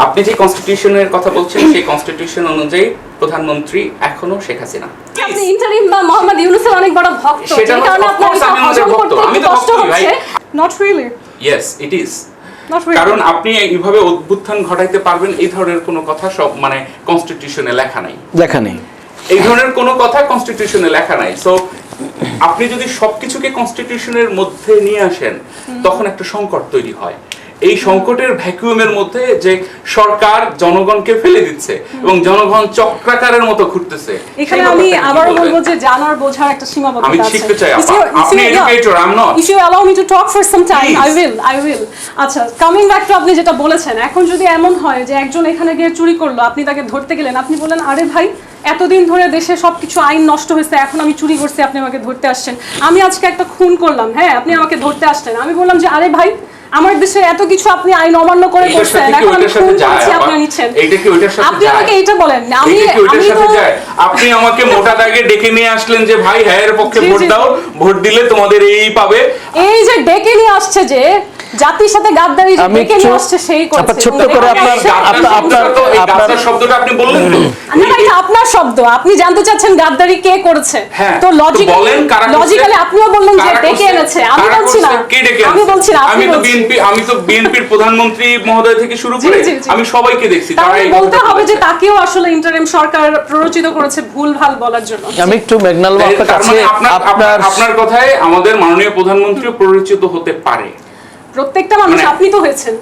আপনি যে কনস্টিটিউশনের কথা বলছেন সেই কনস্টিটিউশন অনুযায়ী প্রধানমন্ত্রী এখনো শেখ হাসিনা। আপনি ইন্টারিম বা মোহাম্মদ ইউনূসের অনেক বড় ভক্ত, সেটা যে কারণে আপনার এটা হজম করতে আমি একটু তো কষ্ট ভক্তই ভাই। হচ্ছে। Not really, yes it is. Not really. কারণ আপনি এইভাবে উত্থান ঘটাইতে পারবেন এই ধরনের কোনো কথা সব মানে কনস্টিটিউশনে লেখা নাই, লেখা নেই। এই ধরনের কোনো কথা কনস্টিটিউশনে লেখা নাই। সো আপনি যদি সবকিছুকে কনস্টিটিউশনের মধ্যে নিয়ে আসেন তখন একটা সংকট তৈরি হয়। এই সংকটের ভ্যাকুয়ামের মধ্যে যে সরকার জনগণকে ফেলে দিচ্ছে এবং জনগণ চক্রাকারের মতো ঘুরতেছে, এখানে আমি আবারও বলবো যে জানার বোঝার একটা সীমাবদ্ধতা আছে। আমি শিখতে চাই, আপনি educator, I am not. If you allow me to talk for some time, I will. আচ্ছা, কামিং ব্যাক টু আপনি যেটা বলেছেন, এখন যদি এমন হয় যে একজন এখানে গিয়ে চুরি করলো, আপনি তাকে ধরতে গেলেন, আপনি বললেন আরে ভাই এতদিন ধরে দেশে সবকিছু আইন নষ্ট হয়েছে, এখন আমি চুরি করছি, আপনি আমাকে ধরতে আসছেন। আমি আজকে একটা খুন করলাম, হ্যাঁ আপনি আমাকে ধরতে আসছেন। আমি বললাম যে আরে ভাই আমার দেশে এত কিছু আপনি আইন অমান্য করে করছেন, এখন আমি খুন করছি, আপনি নিচ্ছেন। এইটা কি ওইটার সাথে আপনি আমাকে এইটা বলেন, আমি তো আপনি আমাকে মোটা দাগে ডেকে নিয়ে আসলেন যে ভাই হ্যাঁ এর পক্ষে ভোট দাও, ভোট দিলে তোমাদের এই পাবে। এই যে ডেকে নিয়ে আসছে, যে জাতির সাথে গাদ্দারি ডেকে নিয়ে আসছে সেই করছে। ছোট্ট করে আপনার শব্দটা আপনি বললেন তো, না এটা আপনার শব্দ, আপনি জানতে চাচ্ছেন গাদ্দারি কে করেছে, তো লজিক্যালি আপনিও বললেন যে ডেকে এনেছে। আমি বলছি না, আমি বলছি না, আমি তো বিএনপির প্রধানমন্ত্রী মহোদয় থেকে শুরু করে আমি সবাইকে দেখছি। তাহলে বলতে হবে যে তাকেও আসলে ইন্টারিম সরকার প্ররোচিত করেছে ভুলভাল বলার জন্য। আমি একটু মেঘনাল আপনার কাছে, আপনার কথায় আমাদের মাননীয় প্রধানমন্ত্রী প্ররোচিত হতে পারে। প্রত্যেকটা মানুষ, আপনি তো হয়েছেন।